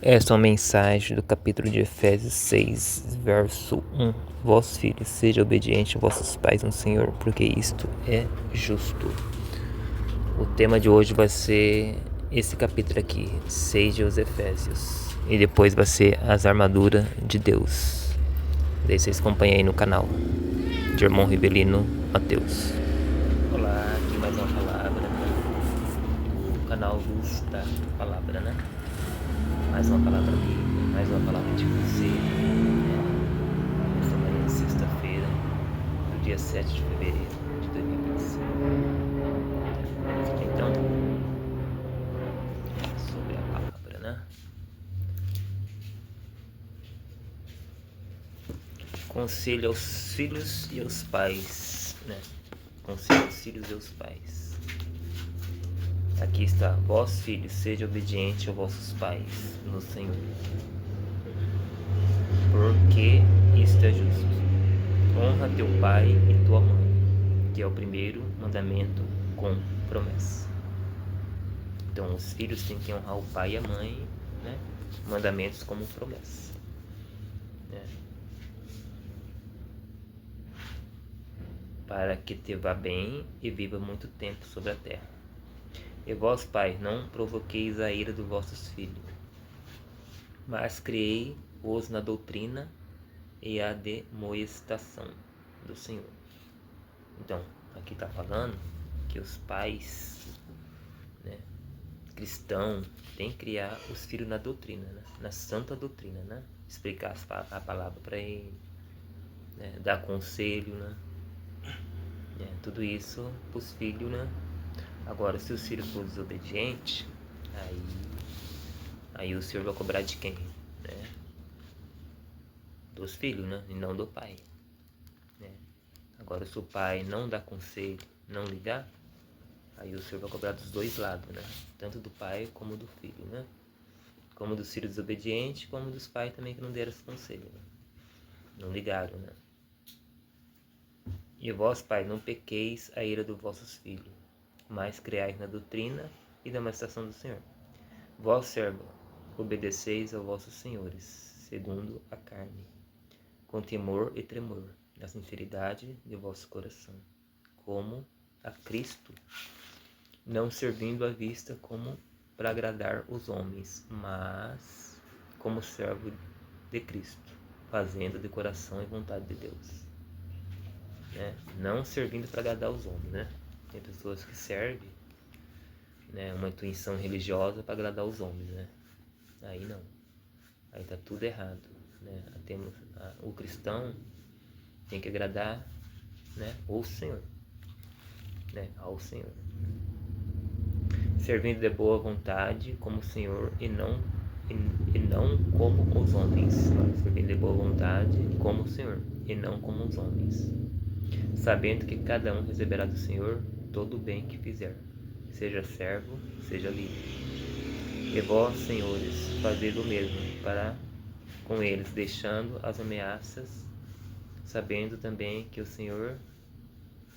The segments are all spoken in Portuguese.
Esta é uma mensagem do capítulo de Efésios 6, verso 1. Vós, filhos, sejam obedientes a vossos pais no Senhor, porque isto é justo. O tema de hoje vai ser esse capítulo aqui, 6 de os Efésios. E depois vai ser as armaduras de Deus. Daí vocês acompanhem aí no canal de Irmão Rivelino Mateus. Olá, aqui mais uma palavra do canal Luz da Palavra, né? Mais uma palavra bíblica, mais uma palavra de conselho. Esta manhã de sexta-feira, do dia 7 de fevereiro de 2025. Vamos aqui então sobre a palavra, né? Conselho aos filhos e aos pais, né? Conselho aos filhos e aos pais. Aqui está: vós, filhos, sejam obedientes aos vossos pais no Senhor, porque isto é justo. Honra teu pai e tua mãe, que é o primeiro mandamento com promessa. Então, os filhos têm que honrar o pai e a mãe, né? Mandamentos como promessa, né? Para que te vá bem e viva muito tempo sobre a terra. E vós, pais, não provoqueis a ira dos vossos filhos, mas criei-os na doutrina e a demoestação do Senhor. Então, aqui está falando que os pais, né, cristãos, têm que criar os filhos na doutrina, né, na santa doutrina, né, explicar a palavra para ele, né, dar conselho, né, tudo isso para os filhos, né. Agora, se os filhos forem desobedientes, aí o Senhor vai cobrar de quem? Né? Dos filhos, né? E não do pai, né? Agora, se o pai não dá conselho, não ligar, aí o Senhor vai cobrar dos dois lados, né? Tanto do pai como do filho, né? Como dos filhos desobedientes, como dos pais também que não deram esse conselho, né? Não ligaram, né? E vós, pai, não pequeis a ira dos vossos filhos, mas criais na doutrina e na manifestação do Senhor. Vós, servo, obedeceis aos vossos senhores, segundo a carne, com temor e tremor, na sinceridade de vosso coração, como a Cristo, não servindo à vista como para agradar os homens, mas como servo de Cristo, fazendo de coração e vontade de Deus, né? Não servindo para agradar os homens, né? Tem pessoas que servem, né, uma intuição religiosa para agradar os homens, né? Aí não, aí tá tudo errado, né? O cristão tem que agradar, né, o Senhor, né, ao Senhor, servindo de boa vontade como o Senhor e não como os homens, servindo de boa vontade como o Senhor e não como os homens, sabendo que cada um receberá do Senhor todo o bem que fizer, seja servo, seja livre. E vós, senhores, fazei o mesmo para com eles, deixando as ameaças, sabendo também que o Senhor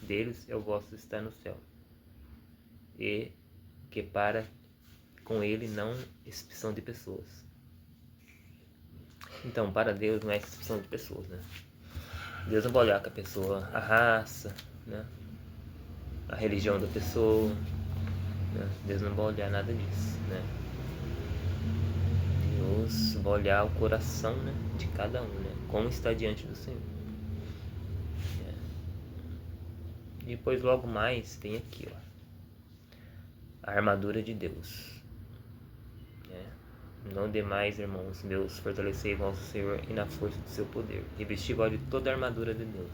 deles é o vosso estar no céu, e que para com ele não exceção de pessoas. Então, para Deus não é exceção de pessoas, né? Deus não vai olhar com a pessoa, a raça, né, a religião da pessoa, né? Deus não vai olhar nada disso, né? Deus vai olhar o coração, né, de cada um, né? Como está diante do Senhor. E depois logo mais tem aqui, ó, a armadura de Deus, né? Não demais, irmãos meus, fortalecei vosso Senhor e na força do seu poder, revesti-vos de toda a armadura de Deus,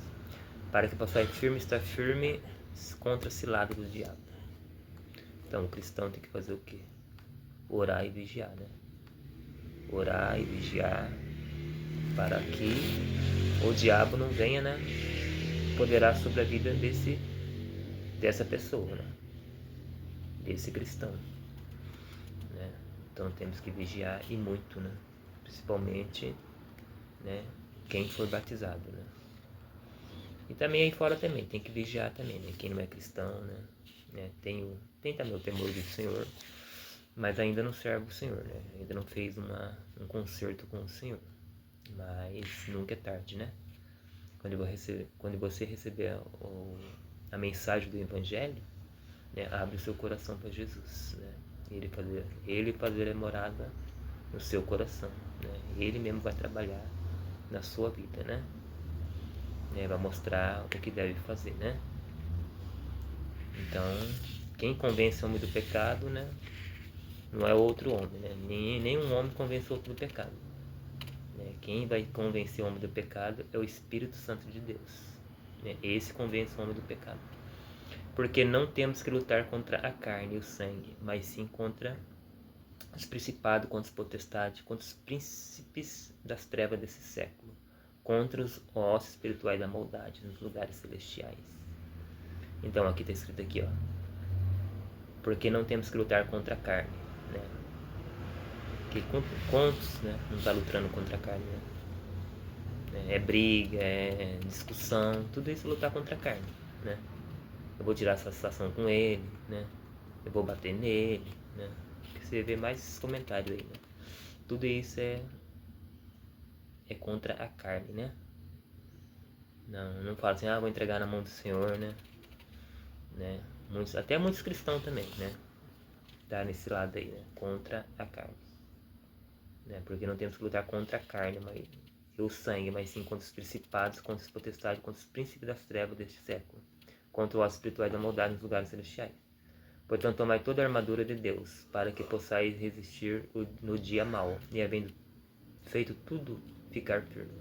para que possais estar firme contra a cilada do diabo. Então o cristão tem que fazer o quê? Orar e vigiar, né? Orar e vigiar para que o diabo não venha, né, poderá sobre a vida dessa pessoa, né? Desse cristão, né? Então temos que vigiar e muito, né? Principalmente, né, quem for batizado, né? E também aí fora também tem que vigiar também, né? Quem não é cristão, né? Tem também o temor do Senhor, mas ainda não serve o Senhor, né? Ainda não fez um concerto com o Senhor. Mas nunca é tarde, né? Quando você receber a mensagem do Evangelho, né, abre o seu coração para Jesus, né? Ele fazer a morada no seu coração, né? Ele mesmo vai trabalhar na sua vida, né? Vai mostrar o que deve fazer, né? Então, quem convence o homem do pecado, né? Não é outro homem, né? Nenhum homem convence o outro do pecado. Né? Quem vai convencer o homem do pecado é o Espírito Santo de Deus. Né? Esse convence o homem do pecado. Porque não temos que lutar contra a carne e o sangue, mas sim contra os principados, contra os potestades, contra os príncipes das trevas desse século, contra os ossos espirituais da maldade nos lugares celestiais. Então aqui está escrito aqui, ó, porque não temos que lutar contra a carne, né? Que quantos, né, não está lutando contra a carne, né? É briga, é discussão, tudo isso é lutar contra a carne, né? Eu vou tirar satisfação com ele, né? Eu vou bater nele, né? Você vê mais esses comentários aí, né? Tudo isso é contra a carne, né? Não fala assim, vou entregar na mão do Senhor, né? Até muitos cristãos também, né? Tá nesse lado aí, né? Contra a carne, né? Porque não temos que lutar contra a carne, mas o sangue, mas sim contra os principados, contra os potestades, contra os príncipes das trevas deste século, contra os espirituais da maldade nos lugares celestiais. Portanto, tomai toda a armadura de Deus, para que possais resistir no dia mau, e havendo feito tudo, ficar firme.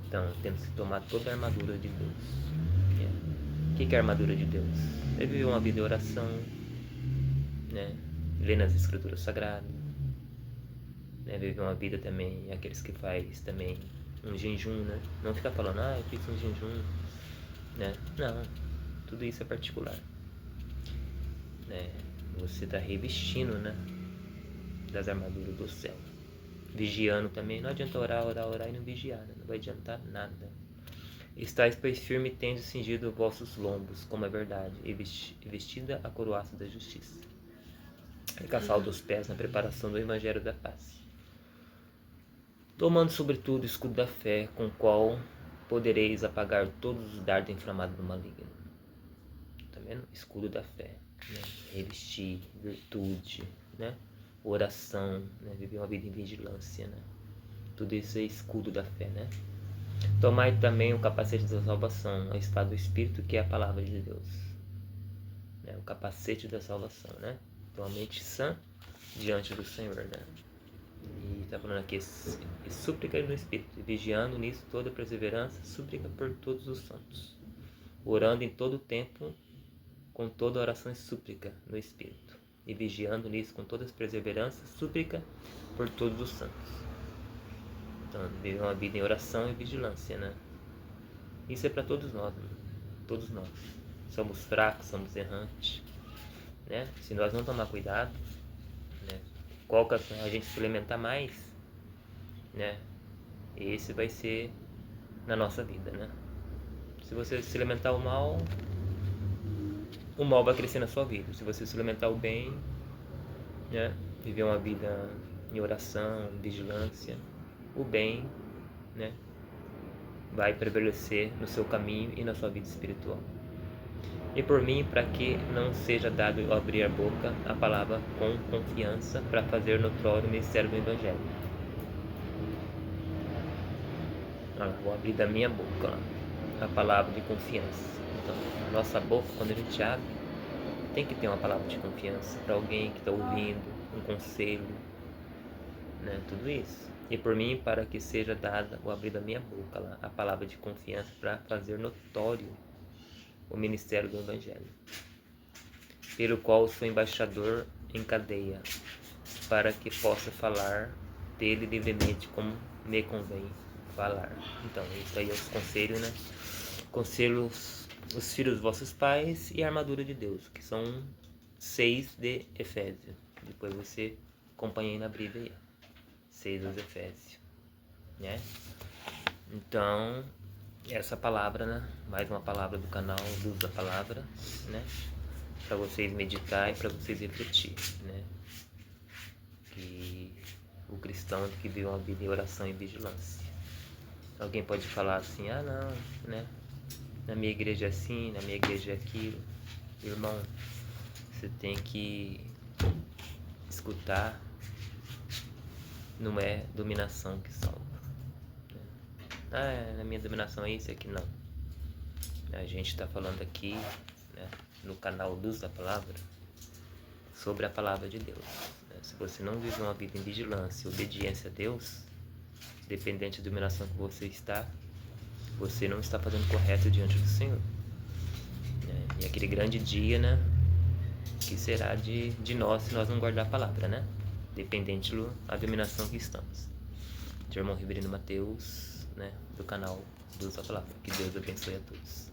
Então, temos que tomar toda a armadura de Deus. O que é a armadura de Deus? É viver uma vida de oração, né? Ler nas escrituras sagradas, né? Viver uma vida também, aqueles que faz também um jejum, né? Não ficar falando, eu fiz um jejum, né? Não, tudo isso é particular, né? Você está revestindo, né, das armaduras do céu, vigiando também. Não adianta orar e não vigiar, né? Não vai adiantar nada. Estais, pois, firme, tendo cingido vossos lombos, como é verdade, e vestida a coroaça da justiça, e calçado dos pés na preparação do evangelho da paz, tomando sobretudo o escudo da fé, com o qual podereis apagar todos os dardos inflamados do maligno. Tá vendo? Escudo da fé, né? Revestir, virtude, né? Oração, né? Viver uma vida em vigilância, né? Tudo isso é escudo da fé, né? Tomai também o capacete da salvação, a espada do Espírito, que é a palavra de Deus, né? O capacete da salvação, né? Então a mente sã diante do Senhor, né? E está falando aqui, e súplica no Espírito, e vigiando nisso toda perseverança, súplica por todos os santos, orando em todo o tempo, com toda oração e súplica no Espírito, e vigiando nisso com todas perseveranças, súplica por todos os santos. Então, viver uma vida em oração e vigilância, né? Isso é para todos nós, né? Todos nós. Somos fracos, somos errantes, né? Se nós não tomar cuidado, né? Qual que a gente suplementar mais, né? Esse vai ser na nossa vida, né? Se você se alimentar o mal vai crescer na sua vida. Se você se alimentar o bem, né? Viver uma vida em oração, em vigilância, o bem, né? Vai prevalecer no seu caminho e na sua vida espiritual. E por mim, para que não seja dado eu abrir a boca, a palavra com confiança, para fazer notório o ministério do Evangelho. Vou abrir da minha boca a palavra de confiança. Então, a nossa boca, quando a gente abre, tem que ter uma palavra de confiança para alguém que está ouvindo, um conselho, né? Tudo isso. E por mim, para que seja dada o abrir da minha boca a palavra de confiança, para fazer notório o ministério do Evangelho, pelo qual sou embaixador em cadeia, para que possa falar dele livremente como me convém falar. Então, isso aí é os conselhos, né? Conselhos, os filhos dos vossos pais e a armadura de Deus, que são 6 de Efésios. Depois você acompanha aí na Bíblia, 6 dos Efésios, né? Então, essa palavra, né? Mais uma palavra do canal Luz da Palavra, né? Para vocês meditar e para vocês refletir, né? cristão que vive uma vida em oração e vigilância. Alguém pode falar assim, ah não, né? Na minha igreja é assim, na minha igreja é aquilo. Irmão, você tem que escutar, não é dominação que salva. Ah, na minha dominação é isso e aqui não. A gente está falando aqui, né, no canal Luz da Palavra, sobre a palavra de Deus. Se você não vive uma vida em vigilância e obediência a Deus, dependente da dominação que você está, você não está fazendo correto diante do Senhor. E aquele grande dia, né, que será de nós se nós não guardar a palavra, né? Dependente da dominação que estamos. De irmão Riverino Mateus, né, do canal Luz da Palavra. Que Deus abençoe a todos.